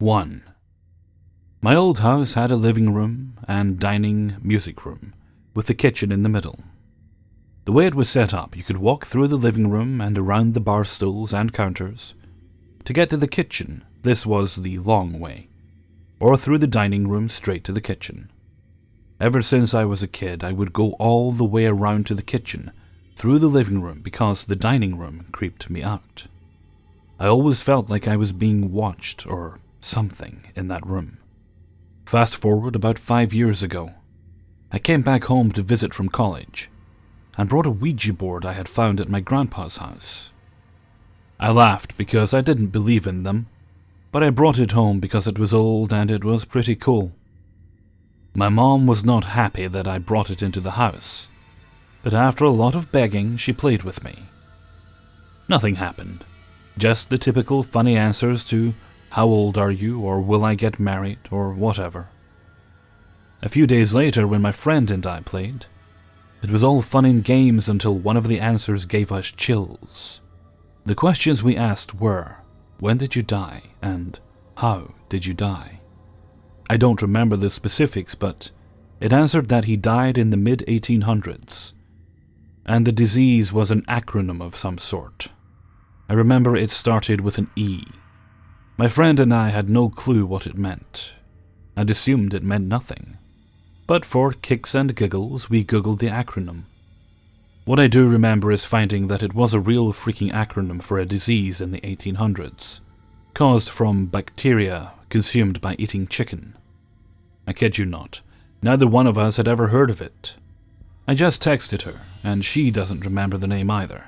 1. My old house had a living room and dining music room, with the kitchen in the middle. The way it was set up, you could walk through the living room and around the bar stools and counters. To get to the kitchen, this was the long way, or through the dining room straight to the kitchen. Ever since I was a kid, I would go all the way around to the kitchen, through the living room, because the dining room creeped me out. I always felt like I was being watched or something in that room. Fast forward about 5 years ago, I came back home to visit from college and brought a Ouija board I had found at my grandpa's house. I laughed because I didn't believe in them, but I brought it home because it was old and it was pretty cool. My mom was not happy that I brought it into the house, but after a lot of begging, she played with me. Nothing happened, just the typical funny answers to "How old are you?" or "Will I get married?" or whatever. A few days later, when my friend and I played, it was all fun and games until one of the answers gave us chills. The questions we asked were, "When did you die?" and "How did you die?" I don't remember the specifics, but it answered that he died in the mid-1800s, and the disease was an acronym of some sort. I remember it started with an E. My friend and I had no clue what it meant, and assumed it meant nothing. But for kicks and giggles, we googled the acronym. What I do remember is finding that it was a real freaking acronym for a disease in the 1800s, caused from bacteria consumed by eating chicken. I kid you not, neither one of us had ever heard of it. I just texted her, and she doesn't remember the name either.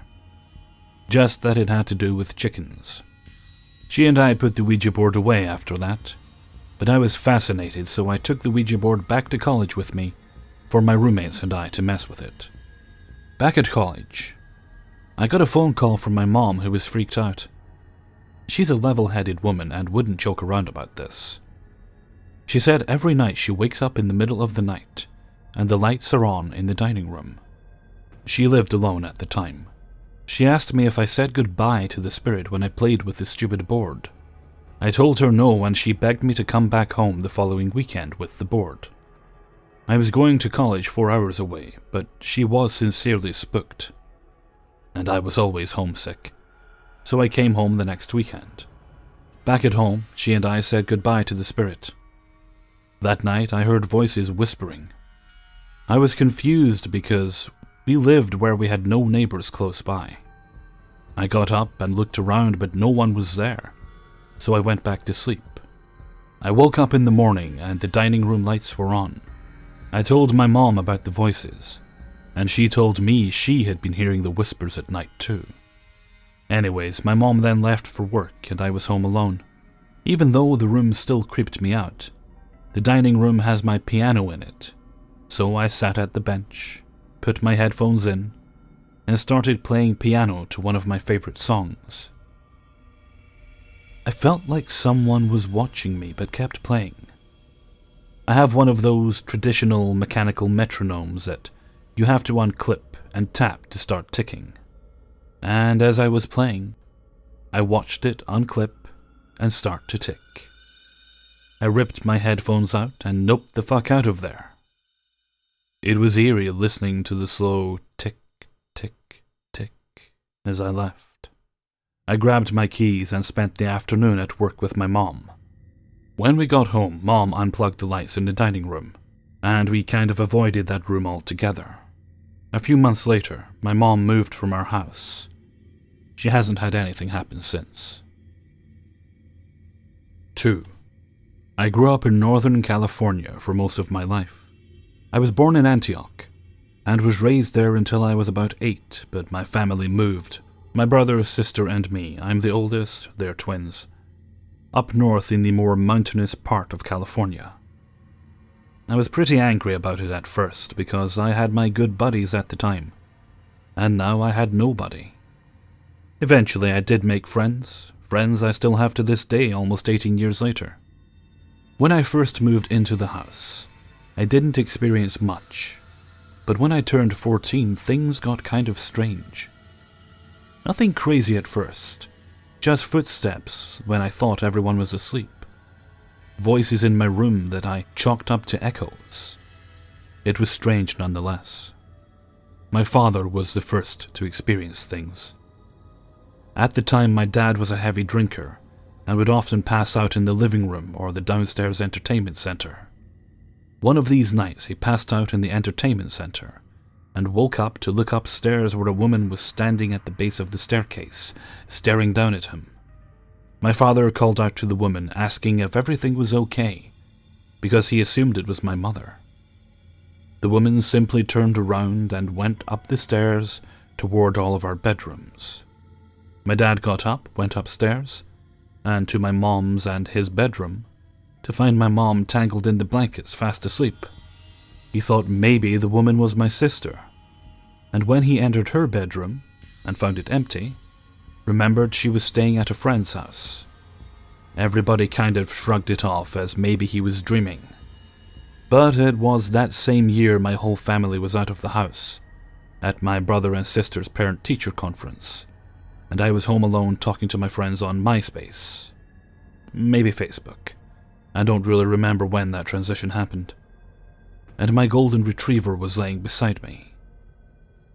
Just that it had to do with chickens. She and I put the Ouija board away after that, but I was fascinated, so I took the Ouija board back to college with me for my roommates and I to mess with it. Back at college, I got a phone call from my mom, who was freaked out. She's a level-headed woman and wouldn't joke around about this. She said every night she wakes up in the middle of the night and the lights are on in the dining room. She lived alone at the time. She asked me if I said goodbye to the spirit when I played with the stupid board. I told her no, and she begged me to come back home the following weekend with the board. I was going to college 4 hours away, but she was sincerely spooked. And I was always homesick, so I came home the next weekend. Back at home, she and I said goodbye to the spirit. That night, I heard voices whispering. I was confused because we lived where we had no neighbors close by. I got up and looked around, but no one was there, so I went back to sleep. I woke up in the morning and the dining room lights were on. I told my mom about the voices, and she told me she had been hearing the whispers at night too. Anyways, my mom then left for work and I was home alone. Even though the room still creeped me out, the dining room has my piano in it, so I sat at the bench, put my headphones in, and started playing piano to one of my favorite songs. I felt like someone was watching me but kept playing. I have one of those traditional mechanical metronomes that you have to unclip and tap to start ticking. And as I was playing, I watched it unclip and start to tick. I ripped my headphones out and noped the fuck out of there. It was eerie listening to the slow tick, tick, tick as I left. I grabbed my keys and spent the afternoon at work with my mom. When we got home, Mom unplugged the lights in the dining room, and we kind of avoided that room altogether. A few months later, my mom moved from our house. She hasn't had anything happen since. 2. I grew up in Northern California for most of my life. I was born in Antioch, and was raised there until I was about 8, but my family moved. My brother, sister, and me, I'm the oldest, they're twins, up north in the more mountainous part of California. I was pretty angry about it at first because I had my good buddies at the time, and now I had nobody. Eventually I did make friends I still have to this day almost 18 years later. When I first moved into the house, I didn't experience much, but when I turned 14 things got kind of strange. Nothing crazy at first, just footsteps when I thought everyone was asleep. voices in my room that I chalked up to echoes. It was strange nonetheless. My father was the first to experience things. At the time, my dad was a heavy drinker and would often pass out in the living room or the downstairs entertainment center. One of these nights, he passed out in the entertainment center and woke up to look upstairs where a woman was standing at the base of the staircase, staring down at him. My father called out to the woman, asking if everything was okay, because he assumed it was my mother. The woman simply turned around and went up the stairs toward all of our bedrooms. My dad got up, went upstairs, and to my mom's and his bedroom, to find my mom tangled in the blankets, fast asleep. He thought maybe the woman was my sister, and when he entered her bedroom and found it empty, remembered she was staying at a friend's house. Everybody kind of shrugged it off as maybe he was dreaming. But it was that same year my whole family was out of the house, at my brother and sister's parent-teacher conference, and I was home alone talking to my friends on MySpace. Maybe Facebook. I don't really remember when that transition happened. And my golden retriever was laying beside me.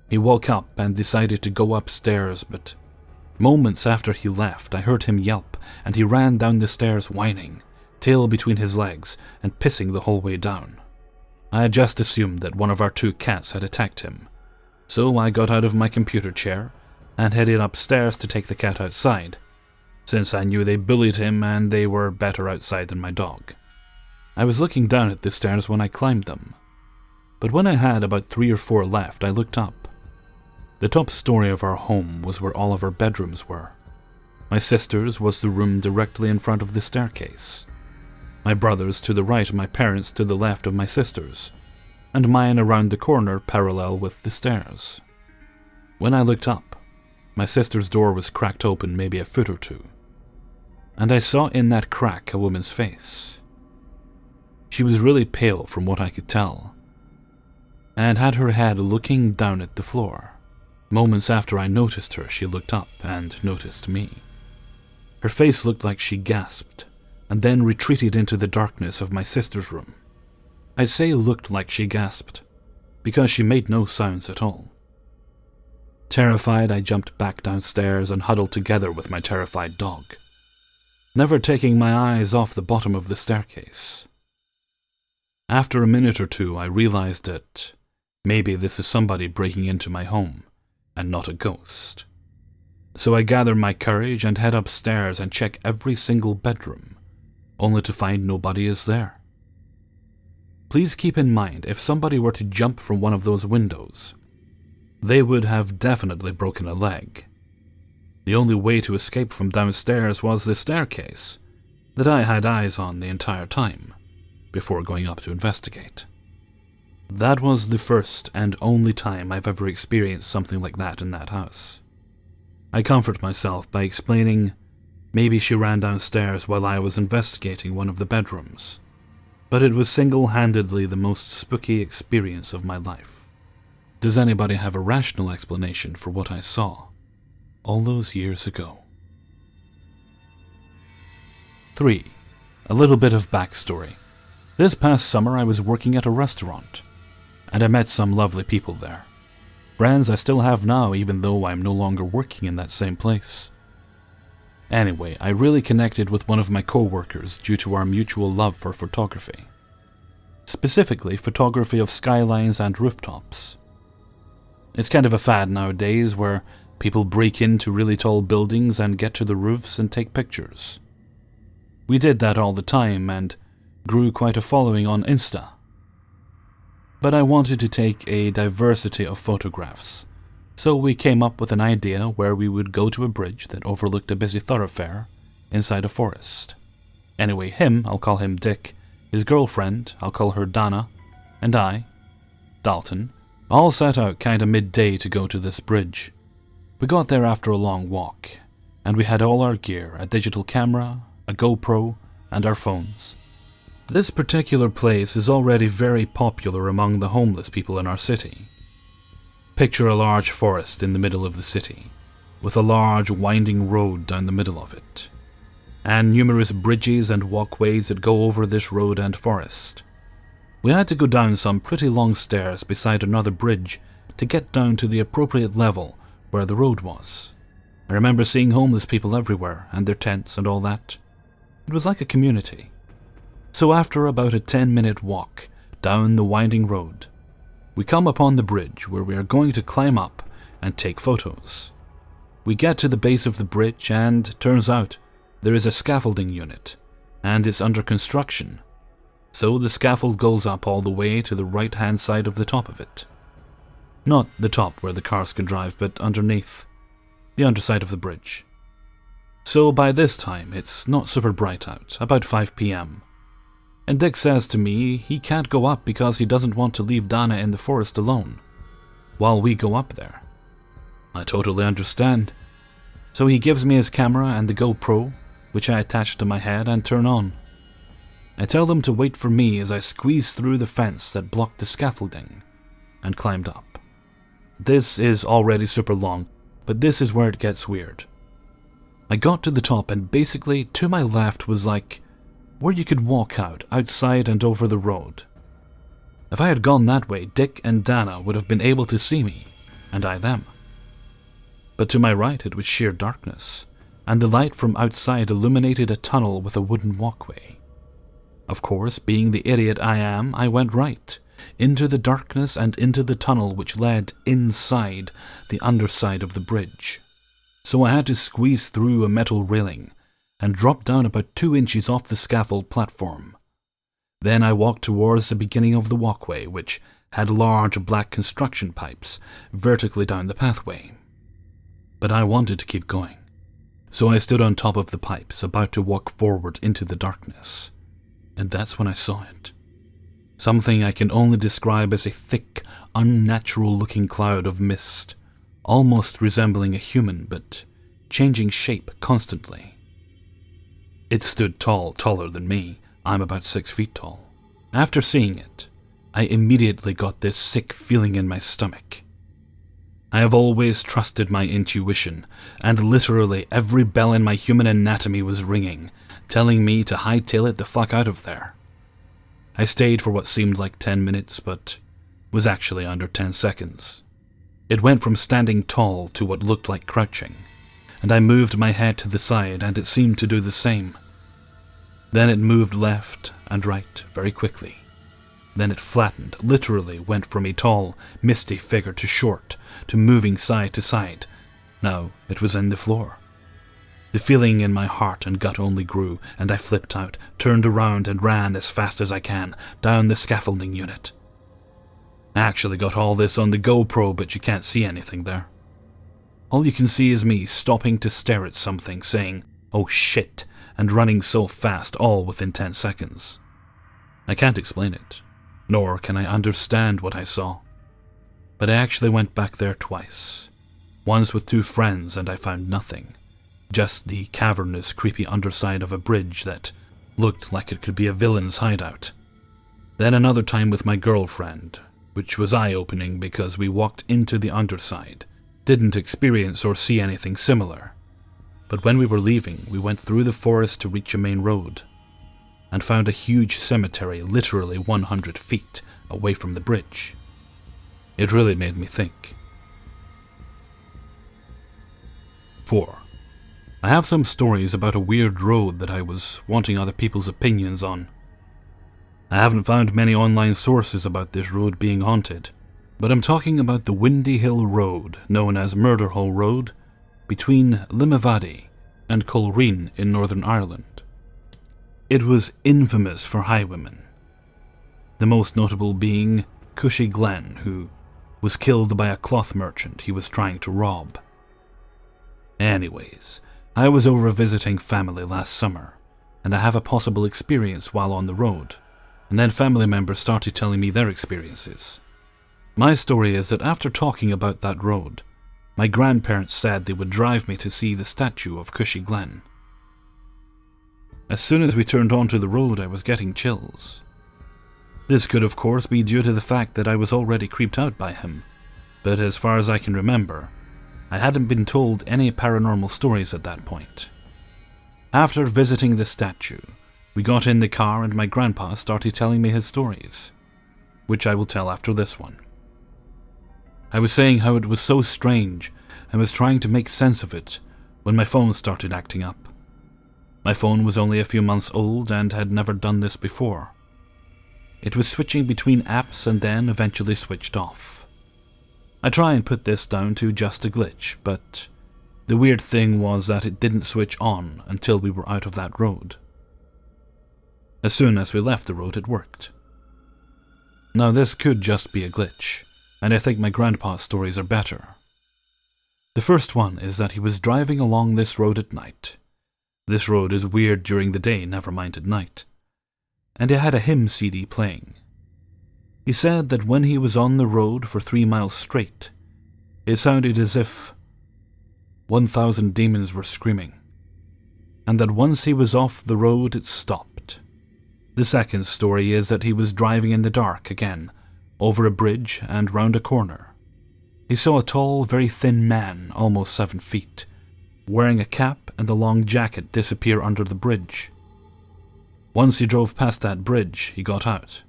He woke up and decided to go upstairs, but moments after he left, I heard him yelp, and he ran down the stairs whining, tail between his legs, and pissing the whole way down. I had just assumed that one of our 2 cats had attacked him, so I got out of my computer chair and headed upstairs to take the cat outside, since I knew they bullied him and they were better outside than my dog. I was looking down at the stairs when I climbed them, but when I had about 3 or 4 left, I looked up. The top story of our home was where all of our bedrooms were. My sister's was the room directly in front of the staircase. My brother's to the right, my parents' to the left of my sister's, and mine around the corner parallel with the stairs. When I looked up, my sister's door was cracked open maybe a foot or 2, and I saw in that crack a woman's face. She was really pale from what I could tell, and had her head looking down at the floor. Moments after I noticed her, she looked up and noticed me. Her face looked like she gasped, and then retreated into the darkness of my sister's room. I say looked like she gasped, because she made no sounds at all. Terrified, I jumped back downstairs and huddled together with my terrified dog, never taking my eyes off the bottom of the staircase. After a minute or 2, I realized that maybe this is somebody breaking into my home, and not a ghost. So I gather my courage and head upstairs and check every single bedroom, only to find nobody is there. Please keep in mind, if somebody were to jump from one of those windows, they would have definitely broken a leg. The only way to escape from downstairs was the staircase that I had eyes on the entire time, before going up to investigate. That was the first and only time I've ever experienced something like that in that house. I comfort myself by explaining maybe she ran downstairs while I was investigating one of the bedrooms, but it was single-handedly the most spooky experience of my life. Does anybody have a rational explanation for what I saw all those years ago? 3. A little bit of backstory. This past summer I was working at a restaurant, and I met some lovely people there. Friends I still have now, even though I'm no longer working in that same place. Anyway, I really connected with one of my co-workers due to our mutual love for photography. Specifically, photography of skylines and rooftops. It's kind of a fad nowadays where people break into really tall buildings and get to the roofs and take pictures. We did that all the time and grew quite a following on Insta. But I wanted to take a diversity of photographs, so we came up with an idea where we would go to a bridge that overlooked a busy thoroughfare inside a forest. Anyway, I'll call him Dick, his girlfriend, I'll call her Donna, and I, Dalton, all set out kinda midday to go to this bridge. We got there after a long walk, and we had all our gear, a digital camera, a GoPro, and our phones. This particular place is already very popular among the homeless people in our city. Picture a large forest in the middle of the city, with a large winding road down the middle of it. and numerous bridges and walkways that go over this road and forest. We had to go down some pretty long stairs beside another bridge to get down to the appropriate level where the road was. I remember seeing homeless people everywhere and their tents and all that. It was like a community. So after about a 10-minute walk down the winding road, we come upon the bridge where we are going to climb up and take photos. We get to the base of the bridge and turns out there is a scaffolding unit and it's under construction. So the scaffold goes up all the way to the right-hand side of the top of it. Not the top where the cars can drive, but underneath, the underside of the bridge. So by this time, it's not super bright out, about 5 p.m. And Dick says to me he can't go up because he doesn't want to leave Dana in the forest alone, while we go up there. I totally understand. So he gives me his camera and the GoPro, which I attach to my head and turn on. I tell them to wait for me as I squeeze through the fence that blocked the scaffolding and climbed up. This is already super long, but this is where it gets weird. I got to the top and basically to my left was like where you could walk outside and over the road. If I had gone that way, Dick and Dana would have been able to see me, and I them. But to my right it was sheer darkness, and the light from outside illuminated a tunnel with a wooden walkway. Of course, being the idiot I am, I went right, into the darkness and into the tunnel which led inside the underside of the bridge. So I had to squeeze through a metal railing and drop down about 2 inches off the scaffold platform. Then I walked towards the beginning of the walkway, which had large black construction pipes vertically down the pathway. But I wanted to keep going, so I stood on top of the pipes, about to walk forward into the darkness. And that's when I saw it. Something I can only describe as a thick, unnatural-looking cloud of mist, almost resembling a human, but changing shape constantly. It stood tall, taller than me. I'm about 6 feet tall. After seeing it, I immediately got this sick feeling in my stomach. I have always trusted my intuition, and literally every bell in my human anatomy was ringing, telling me to hightail it the fuck out of there. I stayed for what seemed like 10 minutes, but was actually under 10 seconds. It went from standing tall to what looked like crouching, and I moved my head to the side and it seemed to do the same. Then it moved left and right very quickly. Then it flattened, literally went from a tall, misty figure to short, to moving side to side. Now it was in the floor. The feeling in my heart and gut only grew, and I flipped out, turned around and ran as fast as I can, down the scaffolding unit. I actually got all this on the GoPro, but you can't see anything there. All you can see is me stopping to stare at something, saying, "Oh shit," and running so fast, all within 10 seconds. I can't explain it, nor can I understand what I saw. But I actually went back there twice. Once with 2 friends and I found nothing. Just the cavernous, creepy underside of a bridge that looked like it could be a villain's hideout. Then another time with my girlfriend, which was eye-opening because we walked into the underside, didn't experience or see anything similar. But when we were leaving, we went through the forest to reach a main road, and found a huge cemetery literally 100 feet away from the bridge. It really made me think. 4. I have some stories about a weird road that I was wanting other people's opinions on. I haven't found many online sources about this road being haunted, but I'm talking about the Windy Hill Road, known as Murder Hole Road, between Limavady and Coleraine in Northern Ireland. It was infamous for highwaymen, the most notable being Cushy Glenn, who was killed by a cloth merchant he was trying to rob. Anyways, I was over visiting family last summer, and I have a possible experience while on the road, and then family members started telling me their experiences. My story is that after talking about that road, my grandparents said they would drive me to see the statue of Cushy Glenn. As soon as we turned onto the road, I was getting chills. This could of course be due to the fact that I was already creeped out by him, but as far as I can remember, I hadn't been told any paranormal stories at that point. After visiting the statue, we got in the car and my grandpa started telling me his stories, which I will tell after this one. I was saying how it was so strange and was trying to make sense of it when my phone started acting up. My phone was only a few months old and had never done this before. It was switching between apps and then eventually switched off. I try and put this down to just a glitch, but the weird thing was that it didn't switch on until we were out of that road. As soon as we left the road, it worked. Now this could just be a glitch, and I think my grandpa's stories are better. The first one is that he was driving along this road at night. This road is weird during the day, never mind at night. And he had a hymn CD playing. He said that when he was on the road for 3 miles straight, it sounded as if 1,000 demons were screaming, and that once he was off the road it stopped. The second story is that he was driving in the dark again, over a bridge and round a corner. He saw a tall, very thin man, almost 7 feet, wearing a cap and a long jacket disappear under the bridge. Once he drove past that bridge, he got out.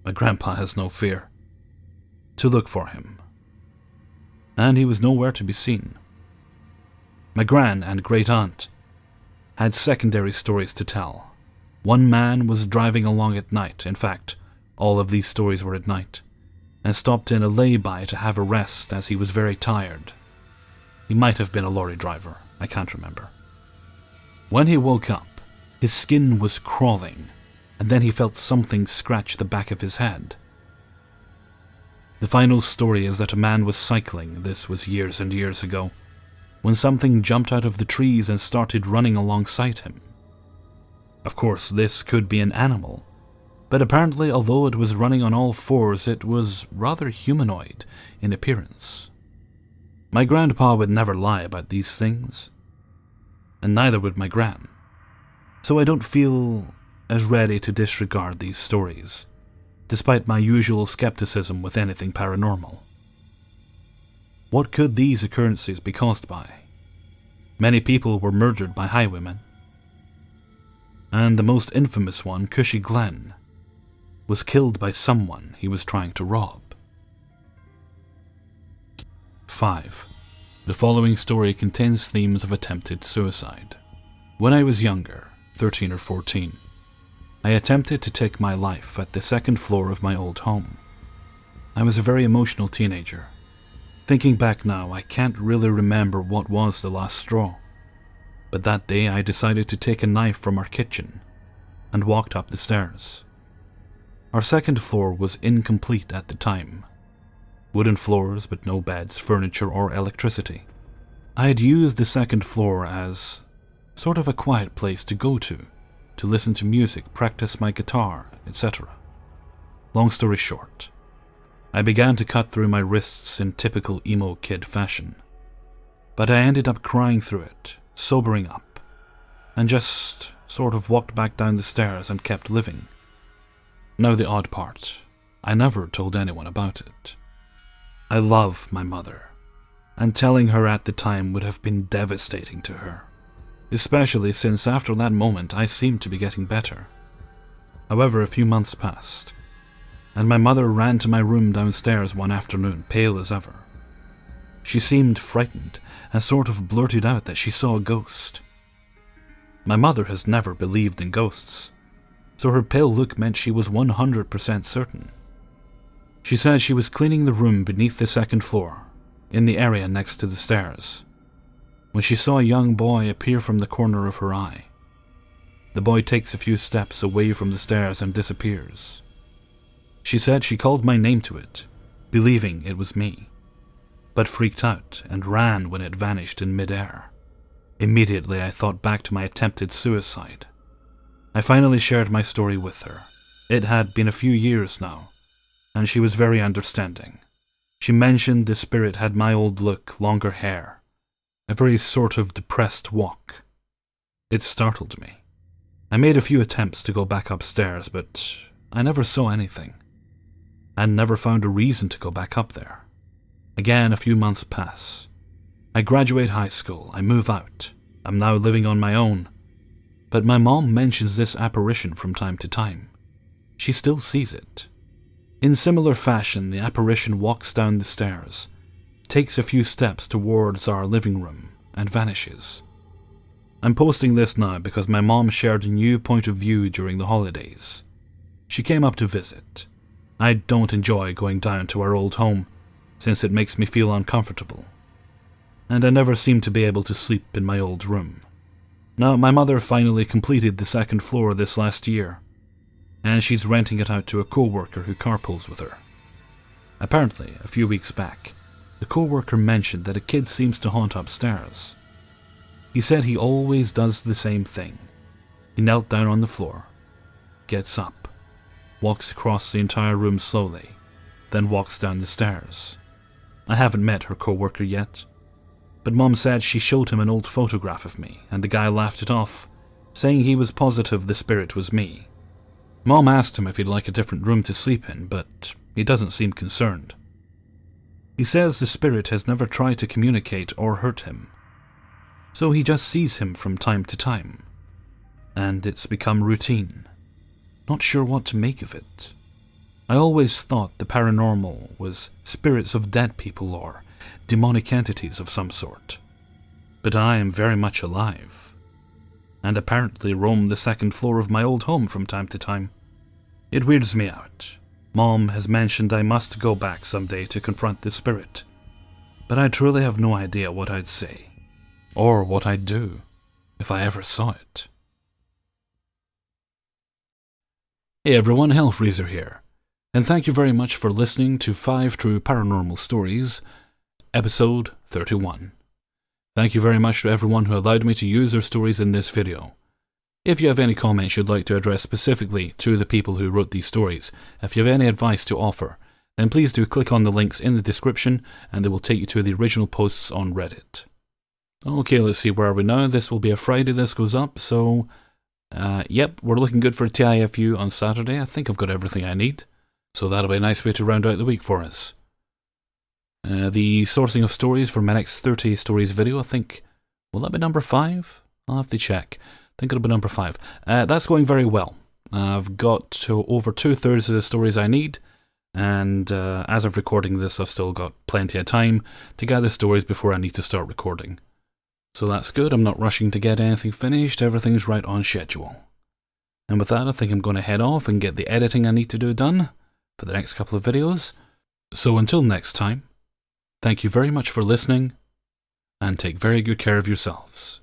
My grandpa has no fear. To look for him. And he was nowhere to be seen. My gran and great aunt had secondary stories to tell. One man was driving along at night, in fact, all of these stories were at night, and stopped in a lay-by to have a rest as he was very tired. He might have been a lorry driver, I can't remember. When he woke up, his skin was crawling, and then he felt something scratch the back of his head. The final story is that a man was cycling, this was years and years ago, when something jumped out of the trees and started running alongside him. Of course, this could be an animal, but apparently although it was running on all fours, it was rather humanoid in appearance. My grandpa would never lie about these things, and neither would my gran, so I don't feel as ready to disregard these stories, despite my usual skepticism with anything paranormal. What could these occurrences be caused by? Many people were murdered by highwaymen, and the most infamous one, Cushy Glen, was killed by someone he was trying to rob. 5. The following story contains themes of attempted suicide. When I was younger, 13 or 14, I attempted to take my life at the second floor of my old home. I was a very emotional teenager. Thinking back now, I can't really remember what was the last straw. But that day I decided to take a knife from our kitchen and walked up the stairs. Our second floor was incomplete at the time. Wooden floors but no beds, furniture or electricity. I had used the second floor as sort of a quiet place to go to listen to music, practice my guitar, etc. Long story short, I began to cut through my wrists in typical emo kid fashion. But I ended up crying through it, sobering up, and just sort of walked back down the stairs and kept living. Now the odd part, I never told anyone about it. I love my mother, and telling her at the time would have been devastating to her, especially since after that moment I seemed to be getting better. However, a few months passed, and my mother ran to my room downstairs one afternoon, pale as ever. She seemed frightened and sort of blurted out that she saw a ghost. My mother has never believed in ghosts, so her pale look meant she was 100% certain. She said she was cleaning the room beneath the second floor, in the area next to the stairs, when she saw a young boy appear from the corner of her eye. The boy takes a few steps away from the stairs and disappears. She said she called my name to it, believing it was me, but freaked out and ran when it vanished in midair. Immediately I thought back to my attempted suicide. I finally shared my story with her. It had been a few years now, and she was very understanding. She mentioned the spirit had my old look, longer hair, a very sort of depressed walk. It startled me. I made a few attempts to go back upstairs, but I never saw anything, and never found a reason to go back up there. Again, a few months pass. I graduate high school, I move out. I'm now living on my own. but my mom mentions this apparition from time to time. She still sees it. In similar fashion, the apparition walks down the stairs, takes a few steps towards our living room, and vanishes. I'm posting this now because my mom shared a new point of view during the holidays. She came up to visit. I don't enjoy going down to our old home, since it makes me feel uncomfortable, and I never seem to be able to sleep in my old room. Now, my mother finally completed the second floor this last year, and she's renting it out to a co-worker who carpools with her. Apparently, a few weeks back, the co-worker mentioned that a kid seems to haunt upstairs. He said he always does the same thing. He knelt down on the floor, gets up, walks across the entire room slowly, then walks down the stairs. I haven't met her co-worker yet, but Mom said she showed him an old photograph of me, and the guy laughed it off, saying he was positive the spirit was me. Mom asked him if he'd like a different room to sleep in, but he doesn't seem concerned. He says the spirit has never tried to communicate or hurt him, so he just sees him from time to time, and it's become routine. Not sure what to make of it. I always thought the paranormal was spirits of dead people or demonic entities of some sort, but I am very much alive, and apparently roam the second floor of my old home from time to time. It weirds me out. Mom has mentioned I must go back someday to confront the spirit, but I truly have no idea what I'd say, or what I'd do, if I ever saw it. Hey everyone, Hellfreezer here, and thank you very much for listening to 5 True Paranormal Stories, Episode 31. Thank you very much to everyone who allowed me to use their stories in this video. If you have any comments you'd like to address specifically to the people who wrote these stories, if you have any advice to offer, then please do click on the links in the description and they will take you to the original posts on Reddit. Okay, let's see, where are we now? This will be a Friday this goes up, so yep, we're looking good for a TIFU on Saturday. I think I've got everything I need, so that'll be a nice way to round out the week for us. The sourcing of stories for my next 30 stories video, I think, will that be number 5? I'll have to check. I think it'll be number 5. That's going very well. I've got to over 2/3 of the stories I need, and as of recording this, I've still got plenty of time to gather stories before I need to start recording. So that's good. I'm not rushing to get anything finished. Everything's right on schedule. And with that, I think I'm going to head off and get the editing I need to do done for the next couple of videos. So until next time, thank you very much for listening, and take very good care of yourselves.